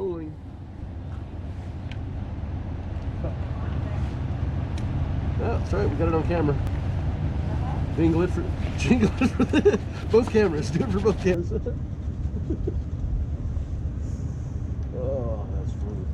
rolling. Oh, that's right, we got it on camera. Jingle it for both cameras. Do it for both cameras. Oh, that's funny.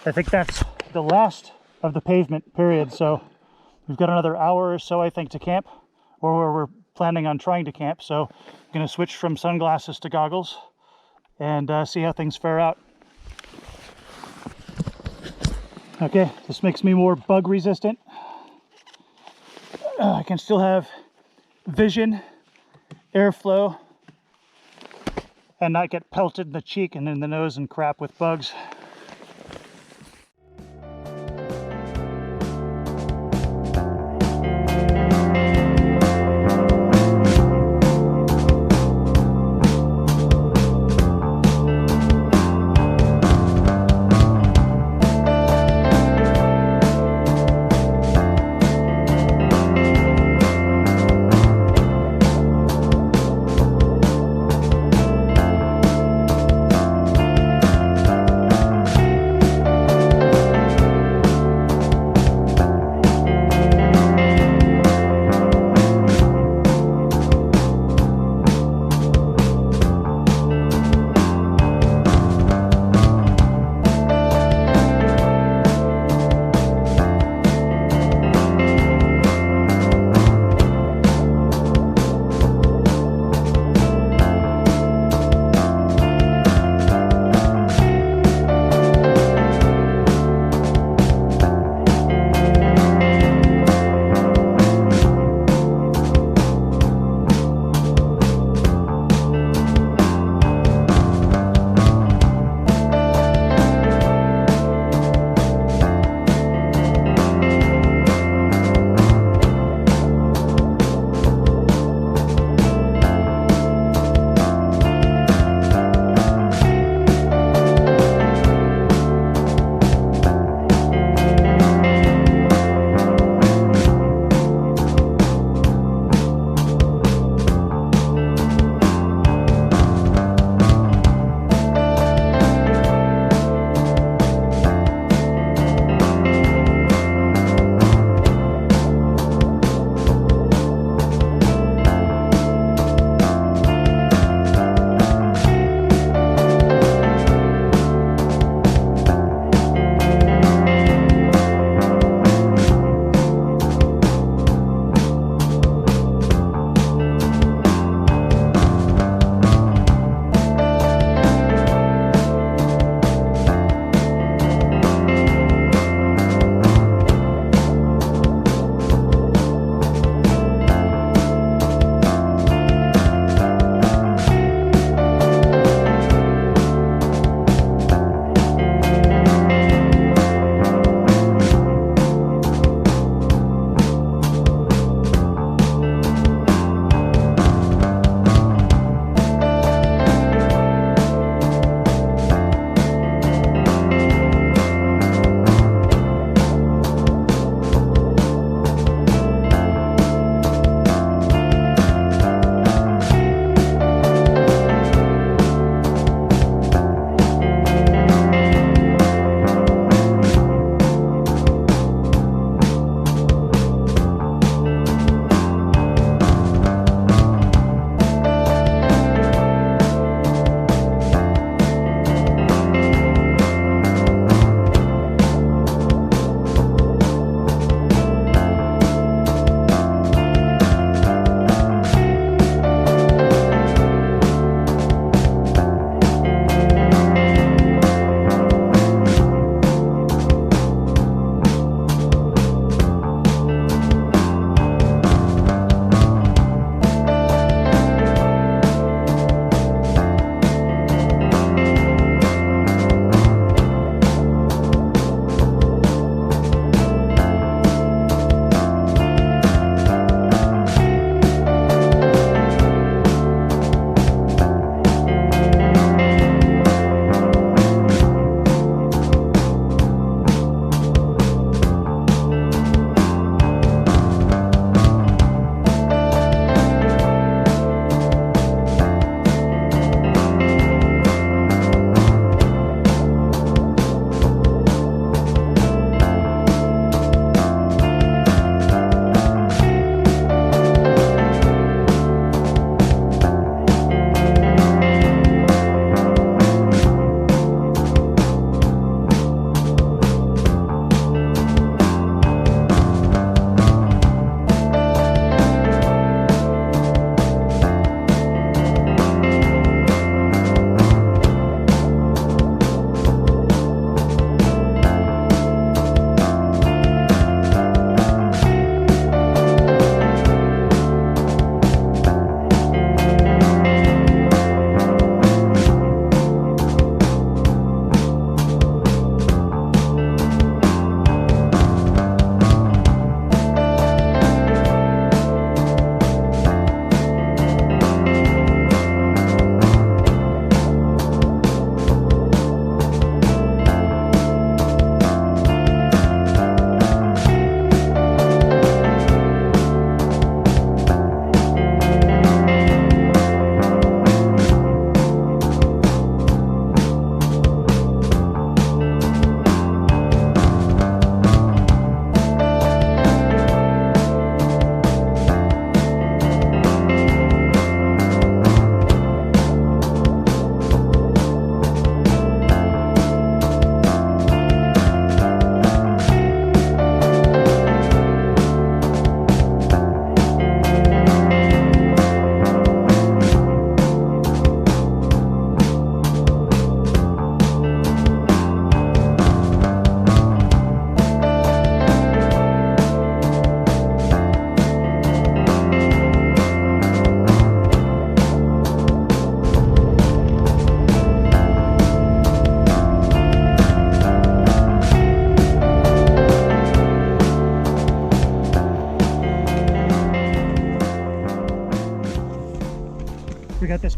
I think that's the last of the pavement period, so we've got another hour or so, I think, to camp, or where we're planning on trying to camp. So I'm going to switch from sunglasses to goggles and see how things fare out. Okay, this makes me more bug resistant. I can still have vision, airflow, and not get pelted in the cheek and in the nose and crap with bugs.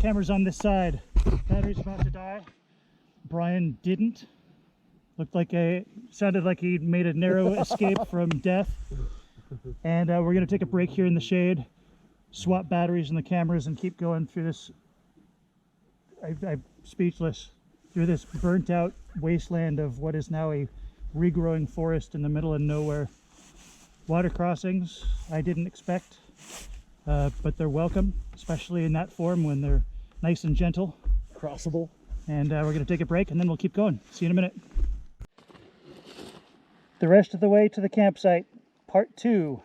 Camera's on this side. Battery's about to die. Brian didn't. Sounded like he made a narrow escape from death. And we're gonna take a break here in the shade, swap batteries in the cameras, and keep going through this. I'm speechless. Through this burnt out wasteland of what is now a regrowing forest in the middle of nowhere. Water crossings I didn't expect, but they're welcome, especially in that form when they're nice and gentle. Crossable. And we're going to take a break and then we'll keep going. See you in a minute. The rest of the way to the campsite, part 2.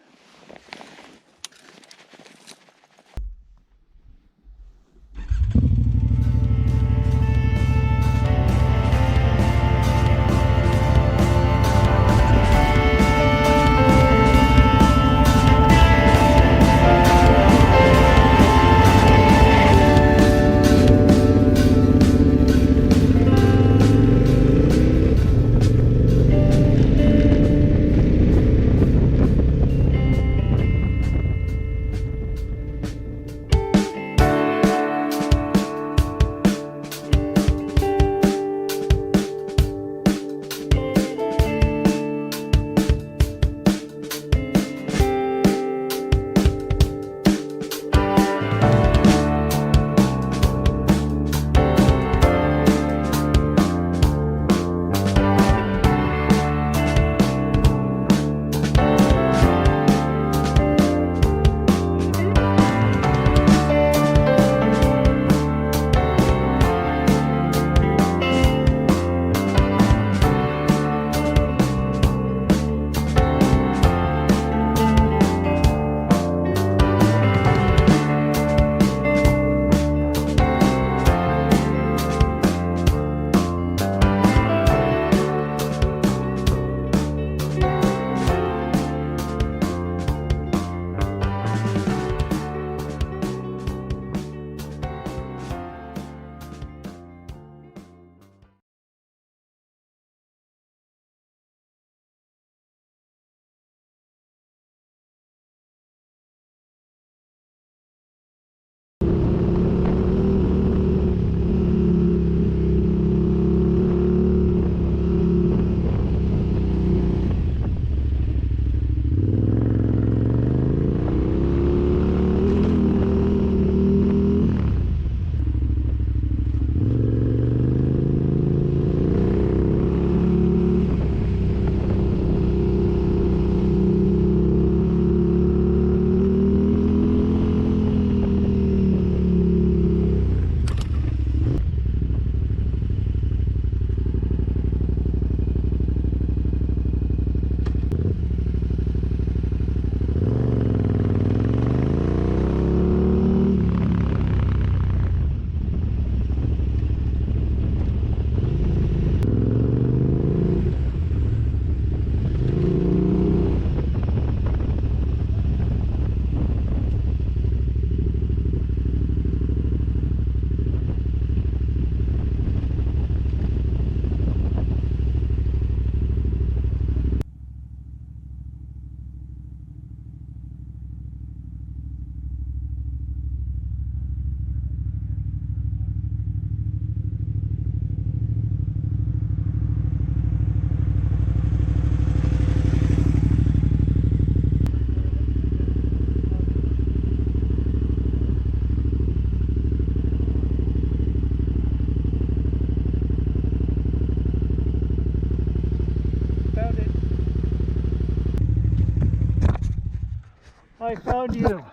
I found you.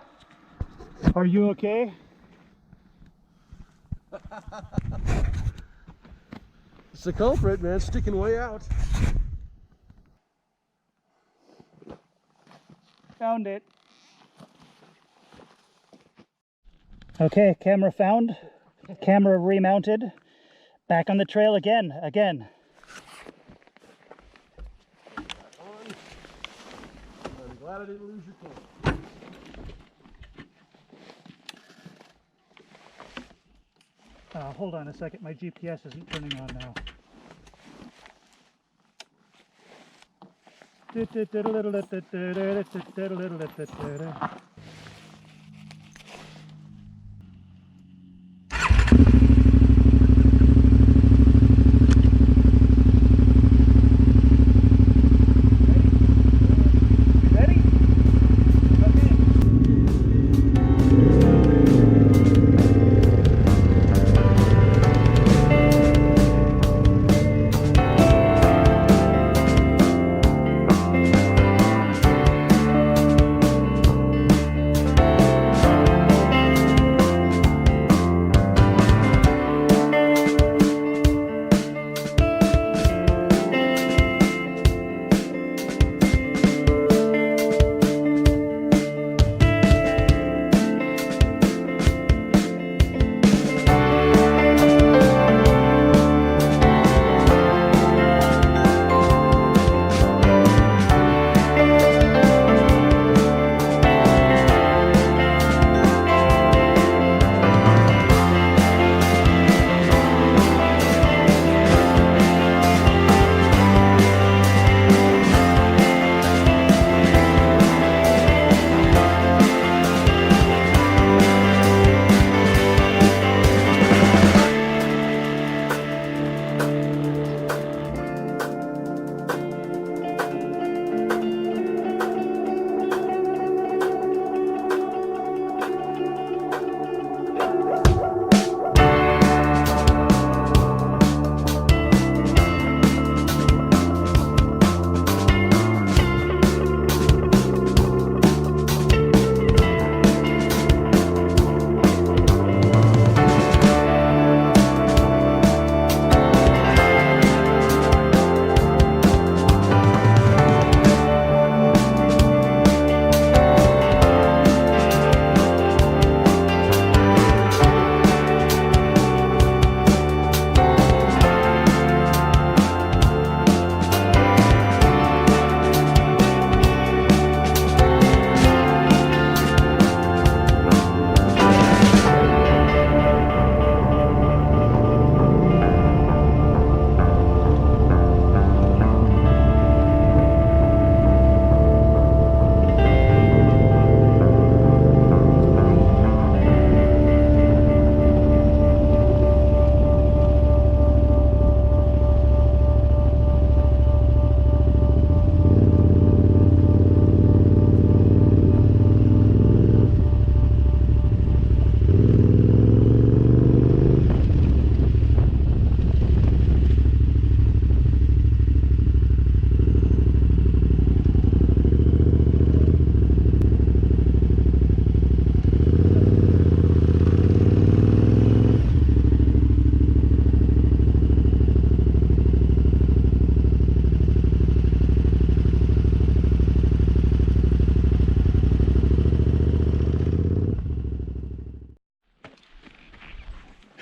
Are you okay? It's the culprit, man, sticking way out. Found it. Okay, camera found. Camera remounted. Back on the trail again. I'm glad I didn't lose your camera. Hold on a second, my GPS isn't turning on now.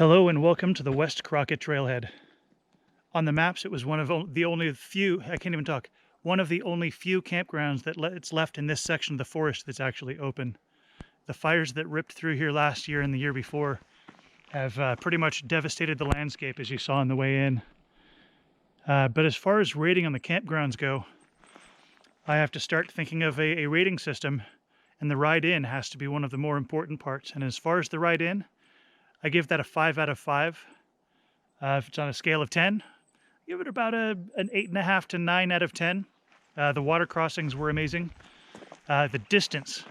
Hello and welcome to the West Crockett Trailhead. On the maps, it was one of the only few, I can't even talk, one of the only few campgrounds that it's left in this section of the forest that's actually open. The fires that ripped through here last year and the year before have pretty much devastated the landscape, as you saw on the way in. But as far as rating on the campgrounds go, I have to start thinking of a rating system, and the ride in has to be one of the more important parts. And as far as the ride in, I give that a 5 out of 5. If it's on a scale of 10, I give it about an 8.5 to 9 out of 10. The water crossings were amazing. The distance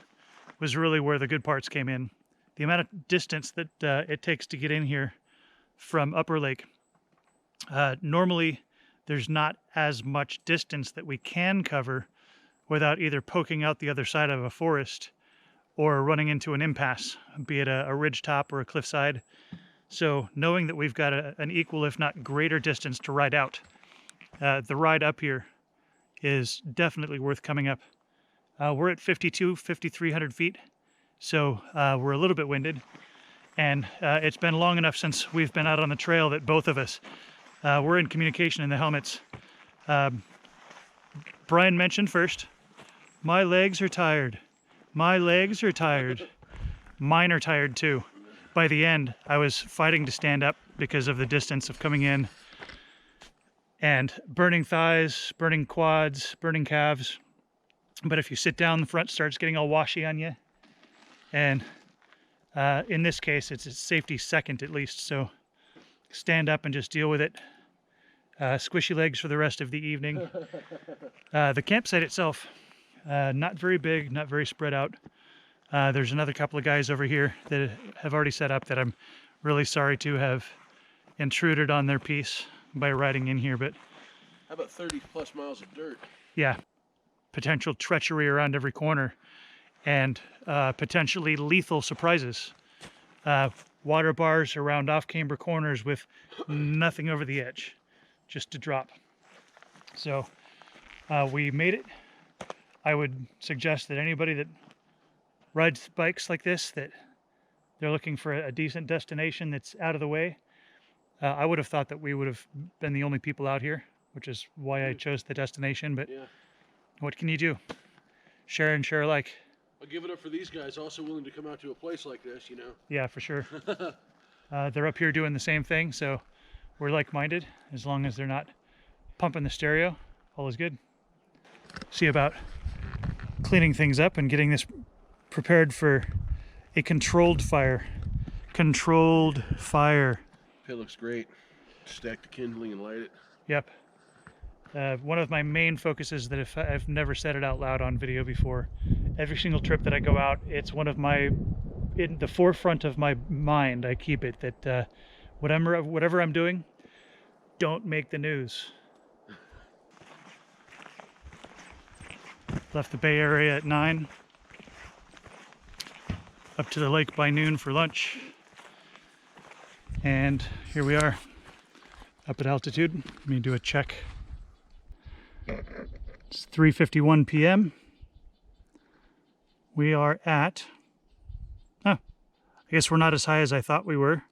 was really where the good parts came in. The amount of distance that it takes to get in here from Upper Lake. Normally, there's not as much distance that we can cover without either poking out the other side of a forest or running into an impasse, be it a ridge top or a cliffside. So knowing that we've got an equal, if not greater distance to ride out, the ride up here is definitely worth coming up. We're at 5,300 feet, so we're a little bit winded. And it's been long enough since we've been out on the trail that both of us, we're in communication in the helmets. Brian mentioned first, my legs are tired. My legs are tired. Mine are tired too. By the end, I was fighting to stand up because of the distance of coming in and burning thighs, burning quads, burning calves. But if you sit down, the front starts getting all washy on you. And in this case, it's safety second at least. So stand up and just deal with it. Squishy legs for the rest of the evening. The campsite itself, not very big, not very spread out. There's another couple of guys over here that have already set up that I'm really sorry to have intruded on their piece by riding in here. But how about 30 plus miles of dirt? Yeah, potential treachery around every corner and potentially lethal surprises. Water bars around off-camber corners with nothing over the edge, just to drop. So we made it. I would suggest that anybody that rides bikes like this, that they're looking for a decent destination that's out of the way. I would have thought that we would have been the only people out here, which is why I chose the destination, but yeah. What can you do? Share and share alike. I'll give it up for these guys, also willing to come out to a place like this, you know? Yeah, for sure. They're up here doing the same thing, so we're like-minded. As long as they're not pumping the stereo, all is good. See about cleaning things up and getting this prepared for a controlled fire. Controlled fire. It looks great. Stack the kindling and light it. Yep. One of my main focuses that if I've never said it out loud on video before, every single trip that I go out, it's one of my, in the forefront of my mind, I keep it that whatever I'm doing, don't make the news. Left the Bay Area at 9. Up to the lake by noon for lunch. And here we are, up at altitude. Let me do a check. It's 3:51 p.m. We are at, I guess we're not as high as I thought we were.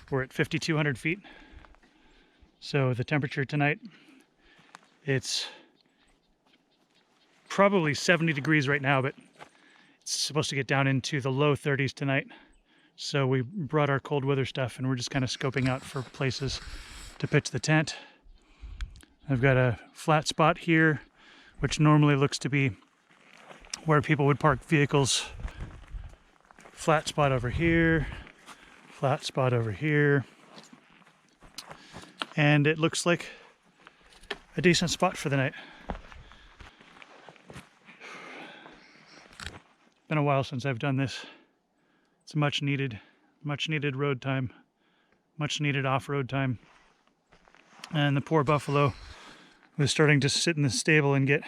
We're at 5,200 feet. So the temperature tonight, it's probably 70 degrees right now, but it's supposed to get down into the low 30s tonight. So we brought our cold weather stuff and we're just kind of scoping out for places to pitch the tent. I've got a flat spot here, which normally looks to be where people would park vehicles. Flat spot over here, flat spot over here. And it looks like a decent spot for the night. Been a while since I've done this. It's much needed road time, much needed off-road time. And the poor buffalo was starting to sit in the stable and get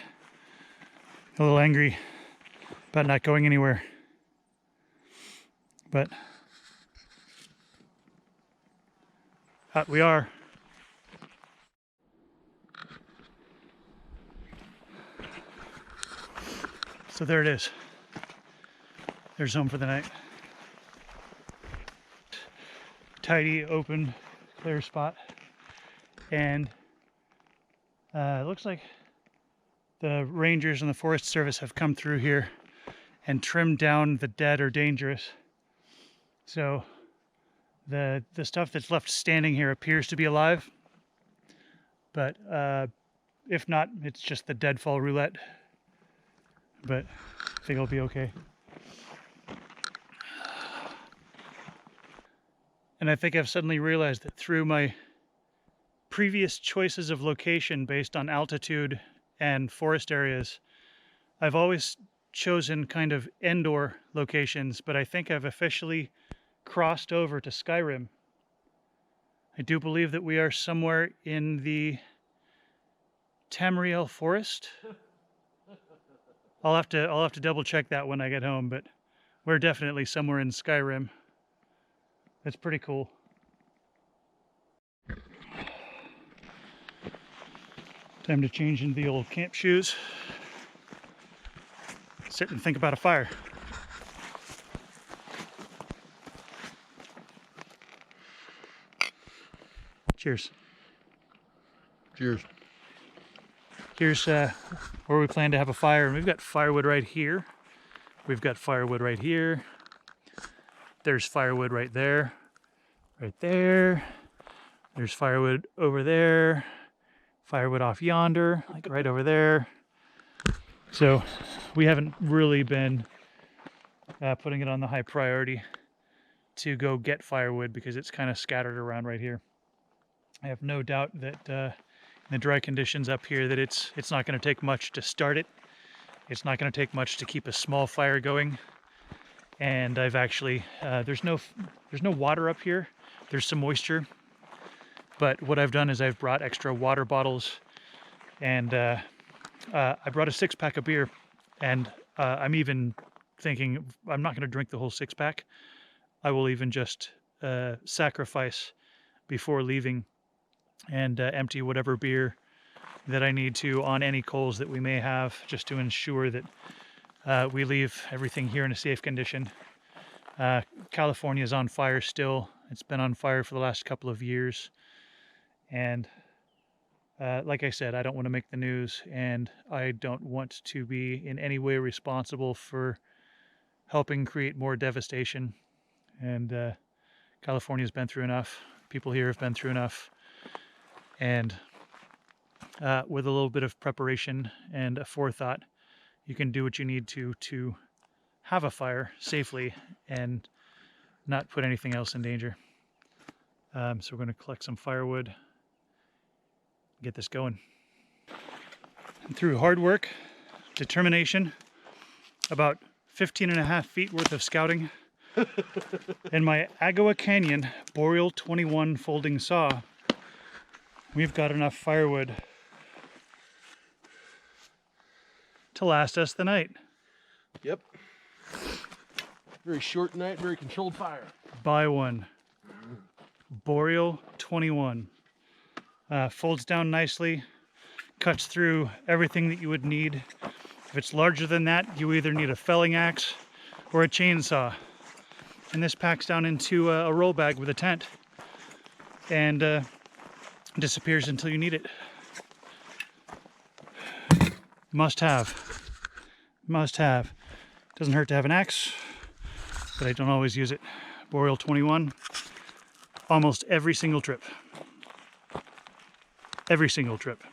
a little angry about not going anywhere. But out we are. So there it is. There's home for the night. tidy, open, clear spot. And it looks like the rangers and the Forest Service have come through here and trimmed down the dead or dangerous. So the stuff that's left standing here appears to be alive, but if not, it's just the deadfall roulette. But I think it'll be okay. And I think I've suddenly realized that through my previous choices of location based on altitude and forest areas, I've always chosen kind of indoor locations, but I think I've officially crossed over to Skyrim. I do believe that we are somewhere in the Tamriel Forest. I'll have to double check that when I get home, but we're definitely somewhere in Skyrim. That's pretty cool. Time to change into the old camp shoes. Sit and think about a fire. Cheers. Cheers. Here's where we plan to have a fire. And we've got firewood right here. We've got firewood right here. There's firewood right there. Right there. There's firewood over there. Firewood off yonder, like right over there. So we haven't really been putting it on the high priority to go get firewood because it's kind of scattered around right here. I have no doubt that in the dry conditions up here that it's not going to take much to start it. It's not going to take much to keep a small fire going. And I've actually there's no water up here. There's some moisture. But what I've done is I've brought extra water bottles, and I brought a 6-pack of beer, and I'm even thinking I'm not going to drink the whole 6-pack. I will even just sacrifice before leaving and empty whatever beer that I need to on any coals that we may have, just to ensure that we leave everything here in a safe condition. California is on fire still. It's been on fire for the last couple of years. And like I said, I don't want to make the news, and I don't want to be in any way responsible for helping create more devastation. And California's been through enough. People here have been through enough. And with a little bit of preparation and a forethought, you can do what you need to have a fire safely and not put anything else in danger. So we're going to collect some firewood, get this going. And through hard work, determination, about 15.5 feet worth of scouting, and my Agua Canyon Boreal 21 folding saw, we've got enough firewood to last us the night. Yep. Very short night, very controlled fire. Buy one. Boreal 21. Folds down nicely, cuts through everything that you would need. If it's larger than that, you either need a felling axe or a chainsaw. And this packs down into a roll bag with a tent and disappears until you need it. Must have. Must have. Doesn't hurt to have an axe, but I don't always use it. Boreal 21, almost every single trip. Every single trip.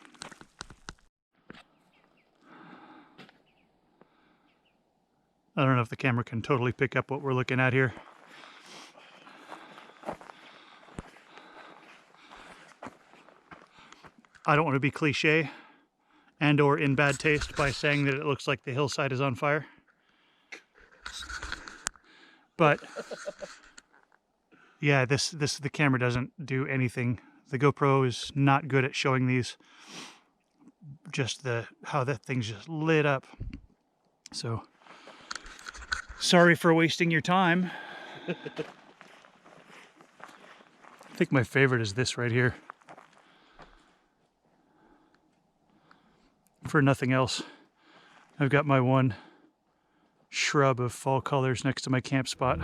I don't know if the camera can totally pick up what we're looking at here. I don't want to be cliche and or in bad taste by saying that it looks like the hillside is on fire. But yeah, the camera doesn't do anything. The GoPro is not good at showing these. Just how that thing's just lit up. So sorry for wasting your time. I think my favorite is this right here. For nothing else, I've got my one shrub of fall colors next to my camp spot.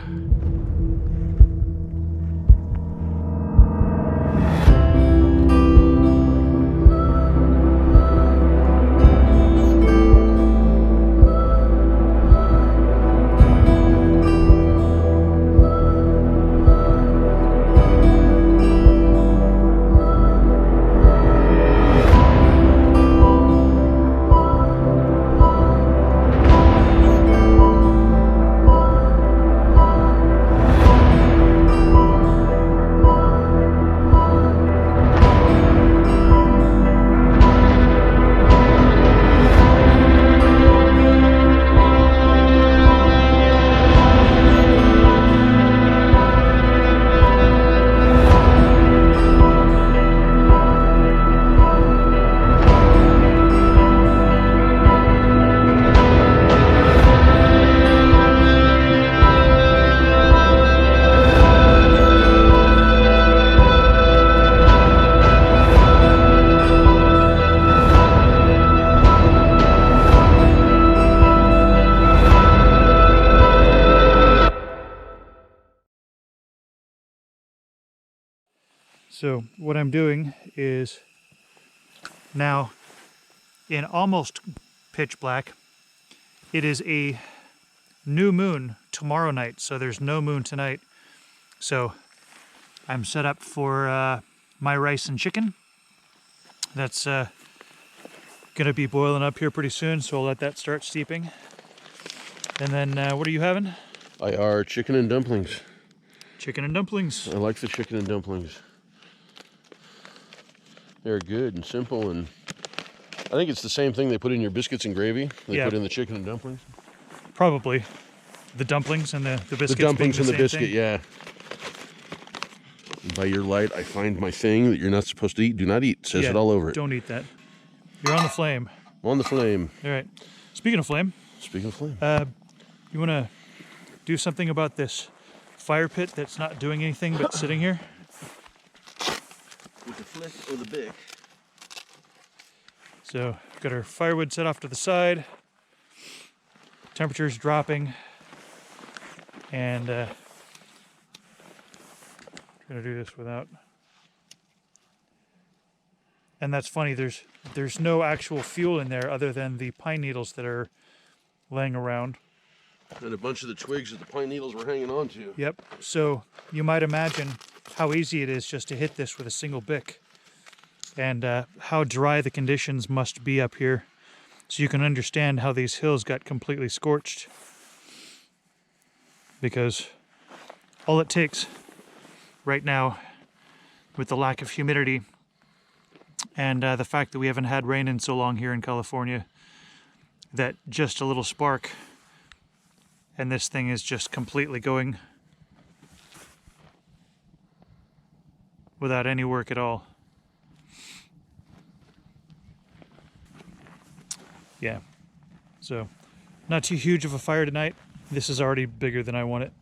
So what I'm doing is now in almost pitch black. It is a new moon tomorrow night, so there's no moon tonight. So I'm set up for my rice and chicken. That's gonna be boiling up here pretty soon, so I'll let that start steeping. And then what are you having? I are chicken and dumplings. Chicken and dumplings. I like the chicken and dumplings. They're good and simple, and I think it's the same thing they put in your biscuits and gravy. They put in the chicken and dumplings. Probably. The dumplings and the biscuits. The dumplings and the biscuit, thing. yeah. And by your light, I find my thing that you're not supposed to eat. Do not eat. It says it all over it. Don't eat that. You're on the flame. On the flame. All right. Speaking of flame. Speaking of flame. You want to do something about this fire pit that's not doing anything but sitting here? With the flick or the bick. So we've got our firewood set off to the side. Temperature's dropping. And I'm gonna do this without. And that's funny, there's no actual fuel in there other than the pine needles that are laying around. And a bunch of the twigs that the pine needles were hanging on to. Yep. So you might imagine how easy it is just to hit this with a single bick, and how dry the conditions must be up here. So you can understand how these hills got completely scorched. Because all it takes right now, with the lack of humidity and the fact that we haven't had rain in so long here in California, that just a little spark and this thing is just completely going without any work at all. Yeah, so not too huge of a fire tonight. This is already bigger than I want it.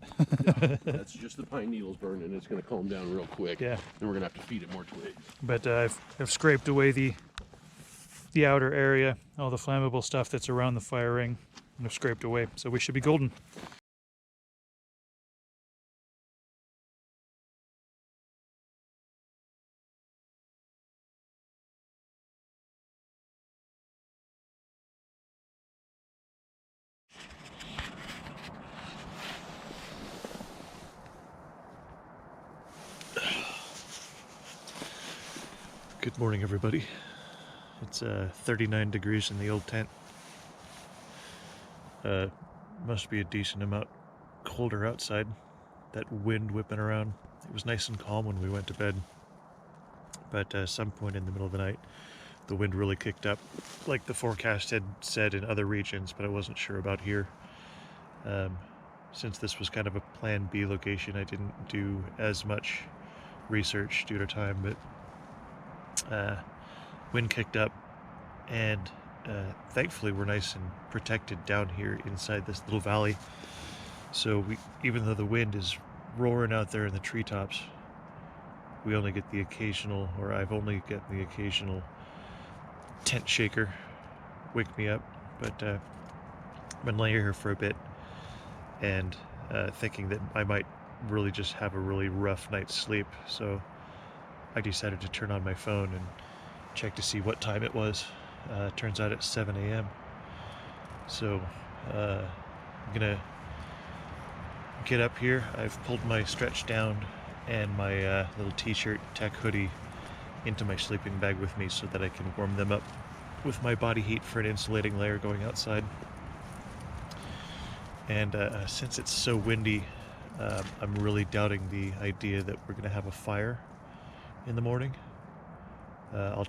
That's just the pine needles burning. It's going to calm down real quick. Yeah. Then we're going to have to feed it more twigs. But I've scraped away the outer area, all the flammable stuff that's around the fire ring. I've scraped away, so we should be golden. Good morning, everybody. It's 39 degrees in the old tent. Must be a decent amount colder outside. That wind whipping around. It was nice and calm when we went to bed, but some point in the middle of the night, the wind really kicked up, like the forecast had said in other regions, but I wasn't sure about here. Since this was kind of a Plan B location, I didn't do as much research due to time, but wind kicked up, and thankfully we're nice and protected down here inside this little valley. So even though the wind is roaring out there in the treetops, we only get the occasional, or I've only gotten the occasional tent shaker wake me up. But I've been laying here for a bit and thinking that I might really just have a really rough night's sleep. So I decided to turn on my phone and check to see what time it was. Turns out it's 7 a.m. So I'm gonna get up here. I've pulled my stretch down and my little t-shirt tech hoodie into my sleeping bag with me so that I can warm them up with my body heat for an insulating layer going outside. And since it's so windy, I'm really doubting the idea that we're gonna have a fire in the morning. I'll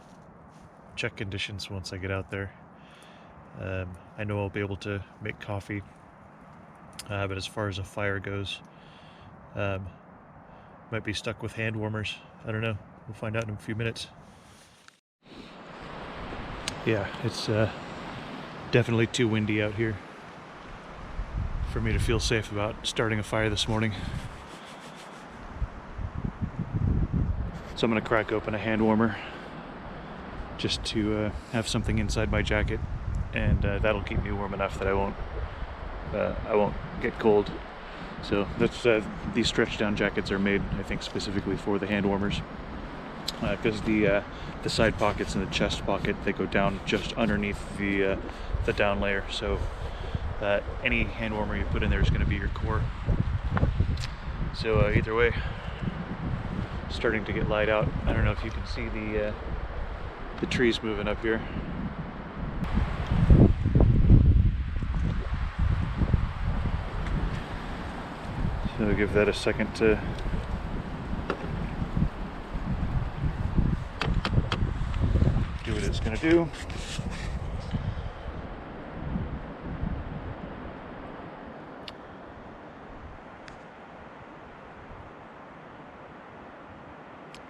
check conditions once I get out there. I know I'll be able to make coffee, but as far as a fire goes, might be stuck with hand warmers. I don't know. We'll find out in a few minutes. Yeah, it's definitely too windy out here for me to feel safe about starting a fire this morning. So I'm gonna crack open a hand warmer just to have something inside my jacket, and that'll keep me warm enough that I won't get cold. So that's these stretch down jackets are made, I think, specifically for the hand warmers. because the side pockets and the chest pocket, they go down just underneath the down layer. So any hand warmer you put in there is going to be your core. So either way, starting to get light out. I don't know if you can see the trees moving up here. So I'll give that a second to do what it's going to do.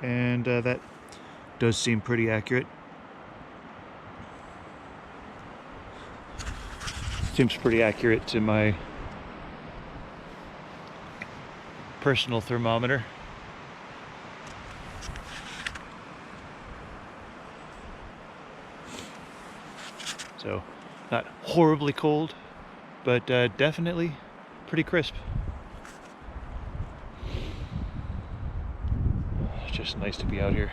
And that does seem pretty accurate. Seems pretty accurate to my personal thermometer. So not horribly cold, but definitely pretty crisp. It's just nice to be out here.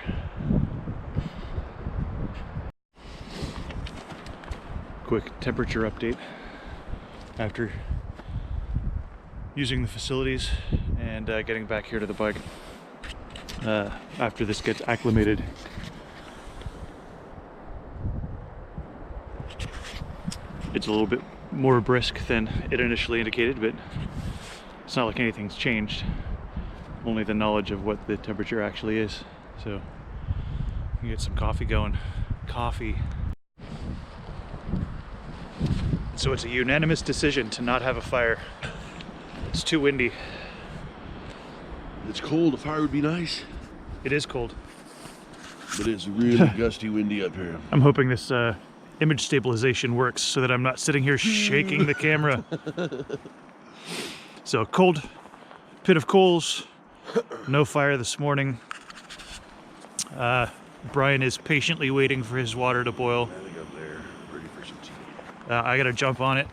Quick temperature update after using the facilities and getting back here to the bike. After this gets acclimated, it's a little bit more brisk than it initially indicated, but it's not like anything's changed. Only the knowledge of what the temperature actually is. So we can get some coffee going. Coffee. So it's a unanimous decision to not have a fire. It's too windy. It's cold. A fire would be nice. It is cold. But it's really gusty, windy up here. I'm hoping this image stabilization works so that I'm not sitting here shaking the camera. So cold pit of coals, no fire this morning. Brian is patiently waiting for his water to boil. I think I'm there, ready for some tea. I gotta jump on it.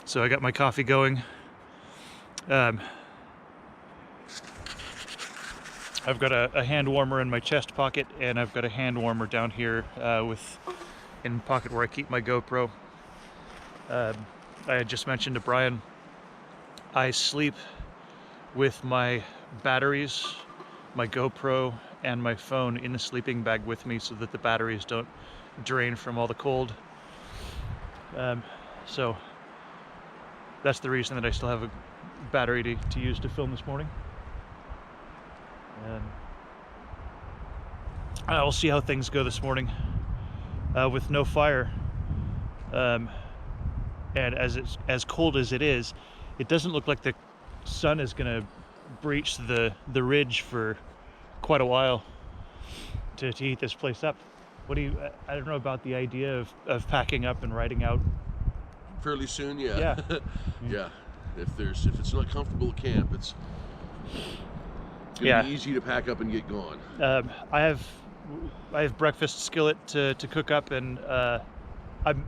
So I got my coffee going. I've got a hand warmer in my chest pocket, and I've got a hand warmer down here in the pocket where I keep my GoPro. I had just mentioned to Brian, I sleep with my batteries, my GoPro, and my phone in the sleeping bag with me so that the batteries don't drain from all the cold. So that's the reason that I still have a battery to use to film this morning. We'll see how things go this morning with no fire. And as cold as it is, it doesn't look like the sun is going to breach the ridge for quite a while to heat this place up. What do you? I don't know about the idea of packing up and riding out Fairly soon, yeah. Yeah. Yeah. If it's not comfortable to camp, it's gonna be easy to pack up and get going. I have breakfast skillet to cook up, and I'm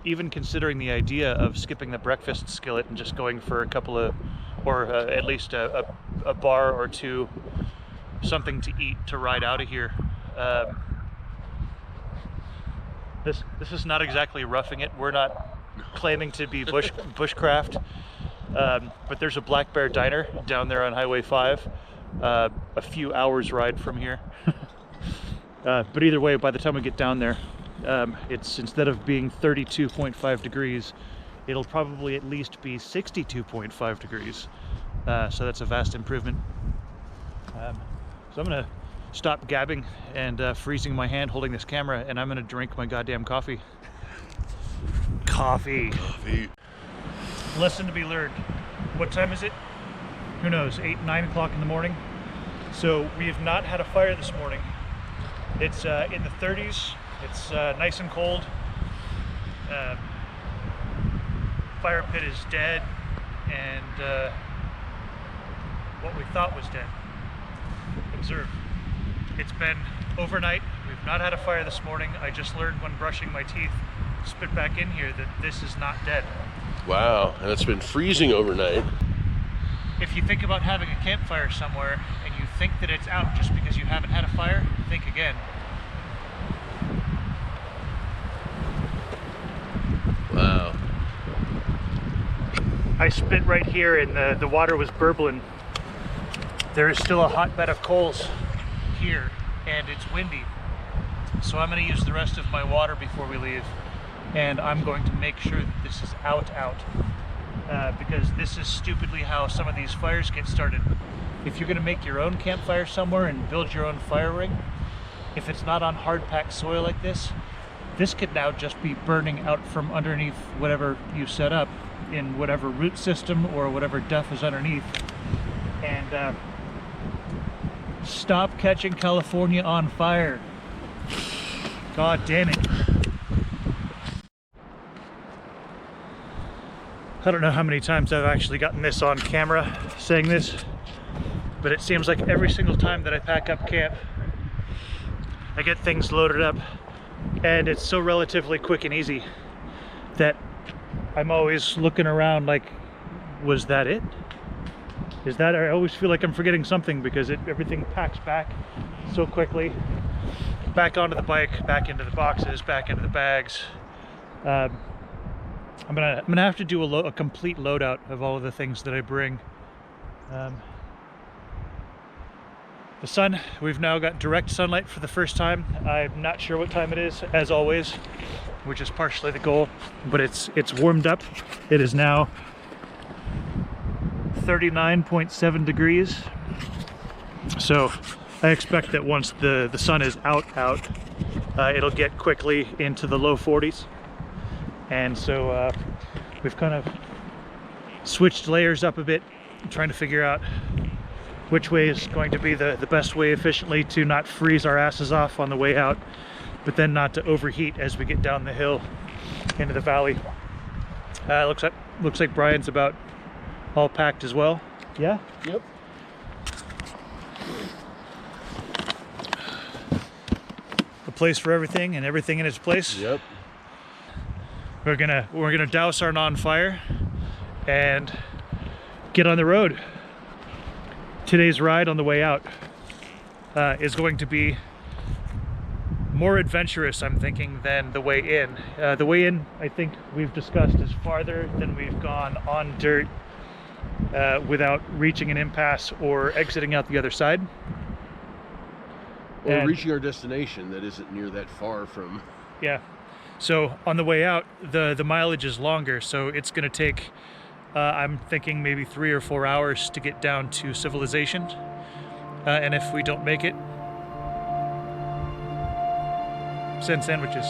even considering the idea of skipping the breakfast skillet and just going for a couple of, or at least a bar or two, something to eat to ride out of here. This is not exactly roughing it. We're not claiming to be bushcraft, but there's a Black Bear Diner down there on Highway 5, a few hours ride from here. But either way, by the time we get down there, it's, instead of being 32.5 degrees, it'll probably at least be 62.5 degrees. So that's a vast improvement. So I'm gonna stop gabbing and freezing my hand holding this camera, and I'm gonna drink my goddamn coffee. Coffee. Lesson to be learned. What time is it? Who knows, 8, 9 o'clock in the morning. So we have not had a fire this morning. It's in the 30s. It's nice and cold. Fire pit is dead, and what we thought was dead. Observe. It's been overnight. We've not had a fire this morning. I just learned when brushing my teeth, spit back in here, that this is not dead. Wow, and it's been freezing overnight. If you think about having a campfire somewhere and you think that it's out just because you haven't had a fire, think again. Wow. I spit right here and the water was burbling. There is still a hot bed of coals here and it's windy. So I'm going to use the rest of my water before we leave. And I'm going to make sure that this is out. Because this is stupidly how some of these fires get started. If you're going to make your own campfire somewhere and build your own fire ring, if it's not on hard packed soil like this could now just be burning out from underneath whatever you set up in whatever root system or whatever duff is underneath. And stop catching California on fire. God damn it. I don't know how many times I've actually gotten this on camera saying this, but it seems like every single time that I pack up camp, I get things loaded up, and it's so relatively quick and easy that I'm always looking around like, was that it? Is that, I always feel like I'm forgetting something because everything packs back so quickly. Back onto the bike, back into the boxes, back into the bags. I'm gonna have to do a complete loadout of all of the things that I bring. The sun, we've now got direct sunlight for the first time. I'm not sure what time it is, as always, which is partially the goal, but it's warmed up. It is now 39.7 degrees. So I expect that once the sun is out, it'll get quickly into the low 40s. And so we've kind of switched layers up a bit, trying to figure out which way is going to be the best way efficiently to not freeze our asses off on the way out, but then not to overheat as we get down the hill into the valley. Looks like Brian's about all packed as well. Yeah? Yep. A place for everything and everything in its place. Yep. We're gonna douse our non-fire and get on the road. Today's ride on the way out is going to be more adventurous, I'm thinking, than the way in. The way in, I think we've discussed, is farther than we've gone on dirt without reaching an impasse or exiting out the other side. Or reaching our destination that isn't near that far from... Yeah. So on the way out, the mileage is longer, so it's going to take, I'm thinking maybe 3 or 4 hours to get down to civilization. And if we don't make it, send sandwiches.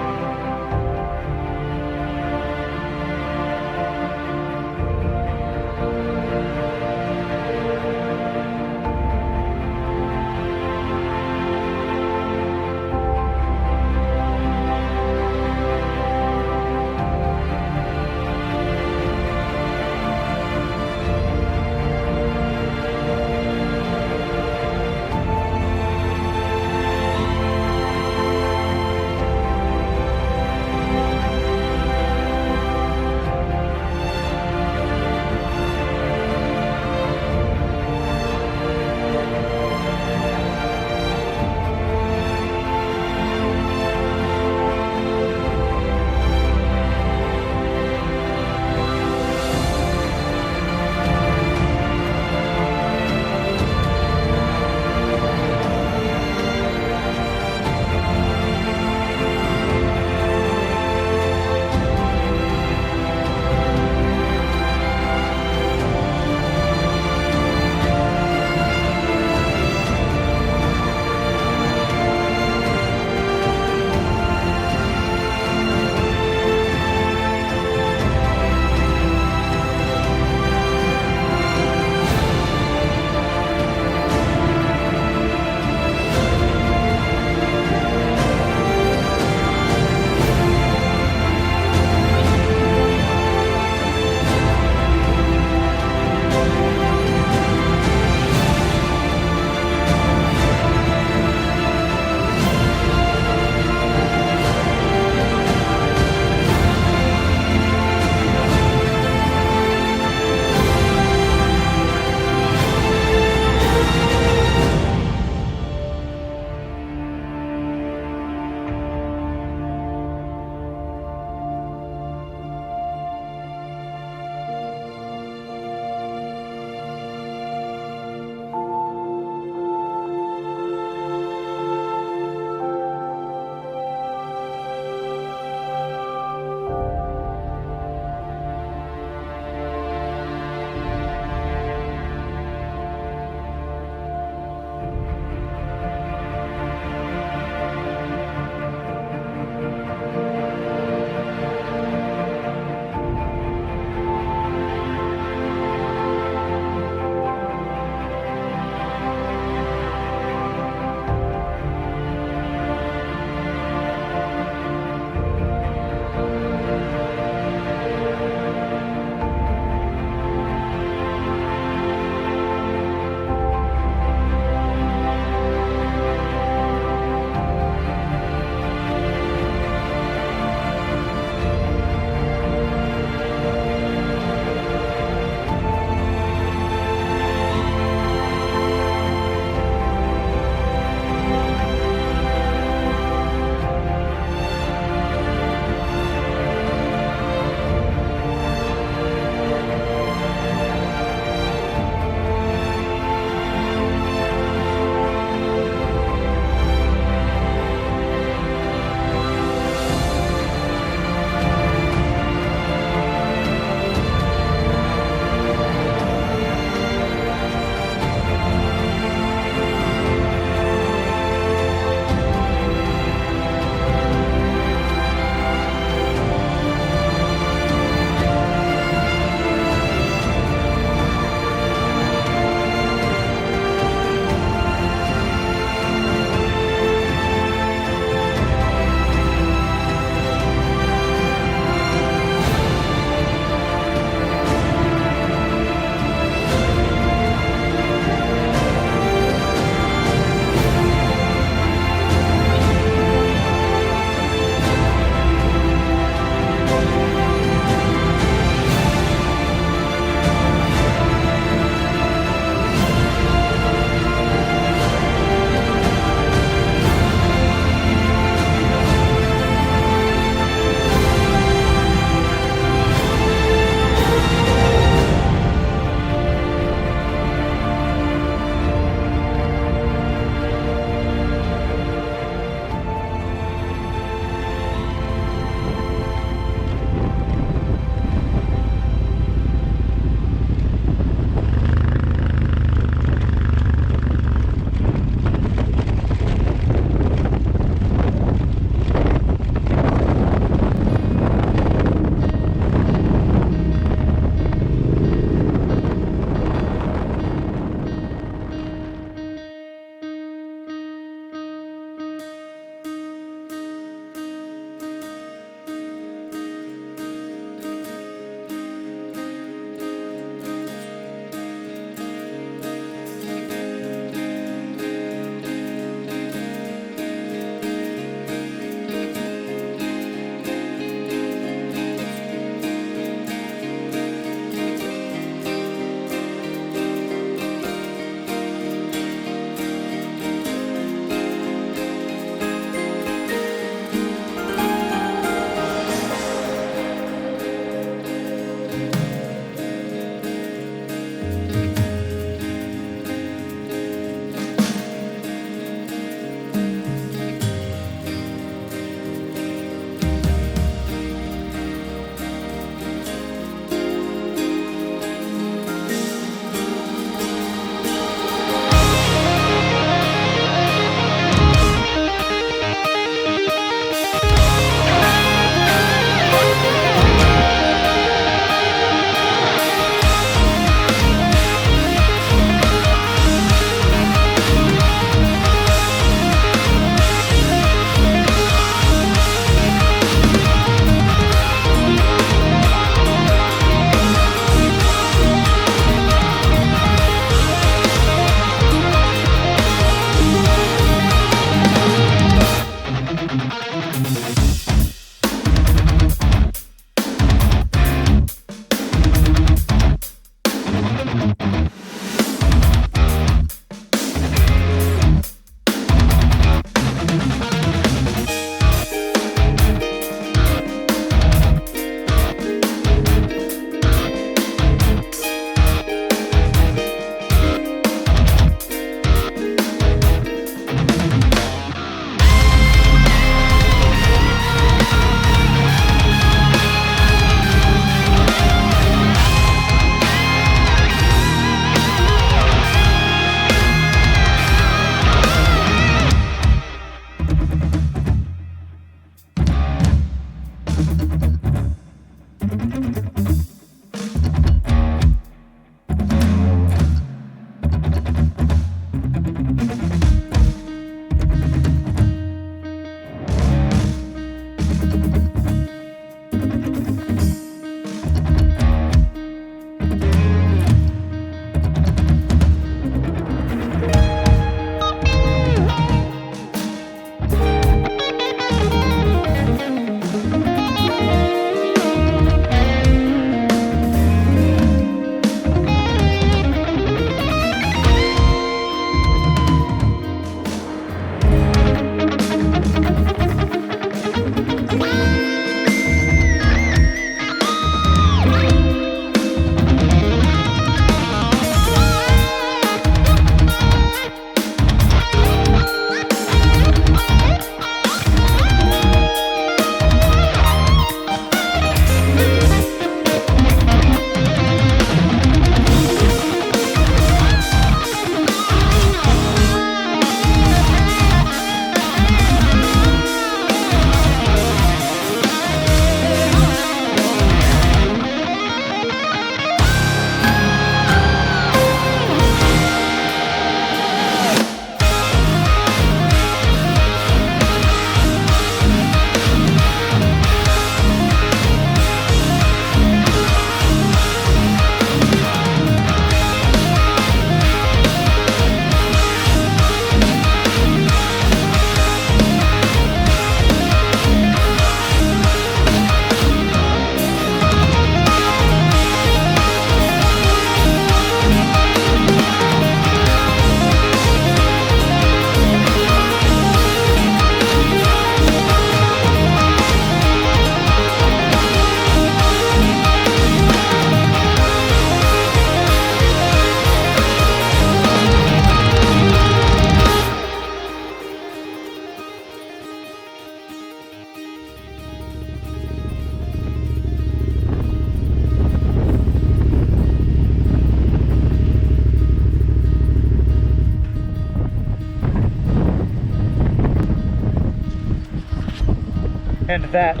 And that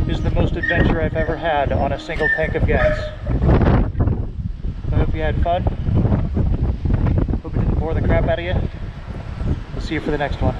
is the most adventure I've ever had on a single tank of gas. I hope you had fun. Hope it didn't bore the crap out of you. We'll see you for the next one.